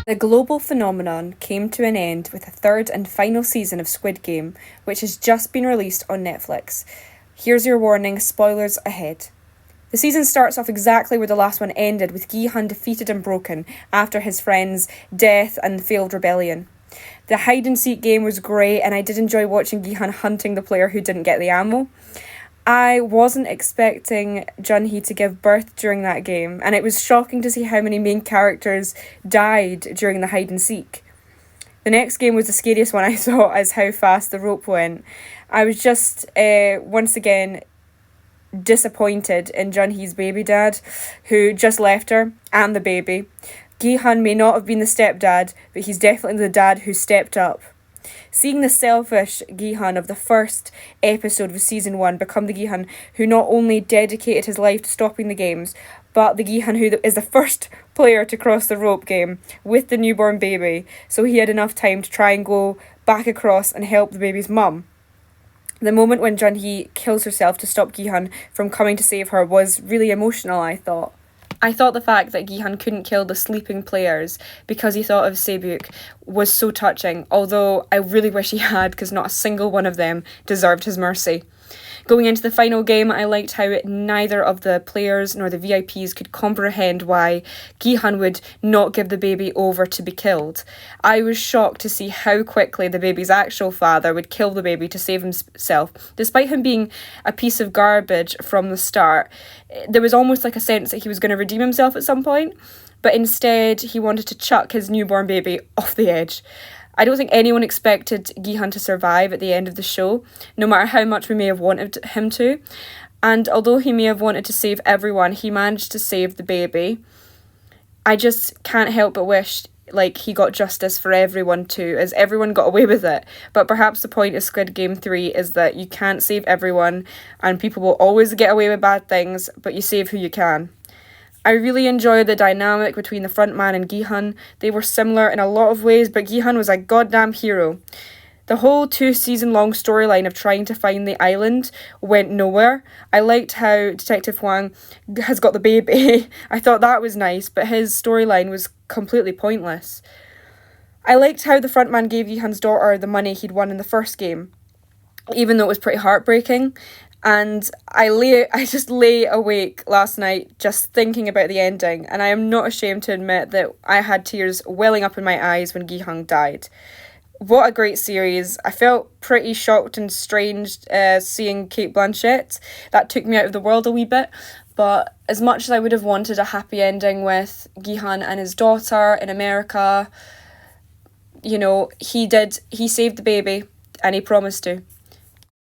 The global phenomenon came to an end with the third and final season of Squid Game, which has just been released on Netflix. Here's your warning, spoilers ahead. The season starts off exactly where the last one ended, with Gi-hun defeated and broken after his friend's death and failed rebellion. The hide-and-seek game was great, and I did enjoy watching Gi-hun hunting the player who didn't get the ammo. I wasn't expecting Jun-hee to give birth during that game, and it was shocking to see how many main characters died during the hide-and-seek. The next game was the scariest one I saw, as how fast the rope went. I was just, once again, disappointed in Jun-hee's baby dad, who just left her, and the baby. Gi-hun may not have been the stepdad, but he's definitely the dad who stepped up. Seeing the selfish Gi-hun of the first episode of season 1 become the Gi-hun who not only dedicated his life to stopping the games, but the Gi-hun who is the first player to cross the rope game with the newborn baby, so he had enough time to try and go back across and help the baby's mum. The moment when Jun-hee kills herself to stop Gi-hun from coming to save her was really emotional, I thought. I thought the fact that Gi-hun couldn't kill the sleeping players because he thought of Se-byuk was so touching, although I really wish he had, because not a single one of them deserved his mercy. Going into the final game, I liked how neither of the players nor the VIPs could comprehend why Gi-hun would not give the baby over to be killed. I was shocked to see how quickly the baby's actual father would kill the baby to save himself. Despite him being a piece of garbage from the start, there was almost like a sense that he was going to redeem himself at some point, but instead he wanted to chuck his newborn baby off the edge. I don't think anyone expected Gi-hun to survive at the end of the show, no matter how much we may have wanted him to. And although he may have wanted to save everyone, he managed to save the baby. I just can't help but wish he got justice for everyone too, as everyone got away with it. But perhaps the point of Squid Game 3 is that you can't save everyone, and people will always get away with bad things, but you save who you can. I really enjoyed the dynamic between the frontman and Gi-hun. They were similar in a lot of ways, but Gi-hun was a goddamn hero. The whole 2-season-long storyline of trying to find the island went nowhere. I liked how Detective Hwang has got the baby. I thought that was nice, but his storyline was completely pointless. I liked how the frontman gave Gi-hun's daughter the money he'd won in the first game, even though it was pretty heartbreaking. And I just lay awake last night just thinking about the ending, and I am not ashamed to admit that I had tears welling up in my eyes when Gi-hun died. What a great series. I felt pretty shocked and strange seeing Cate Blanchett. That took me out of the world a wee bit, but as much as I would have wanted a happy ending with Gi-hun and his daughter in America, he saved the baby, and he promised to.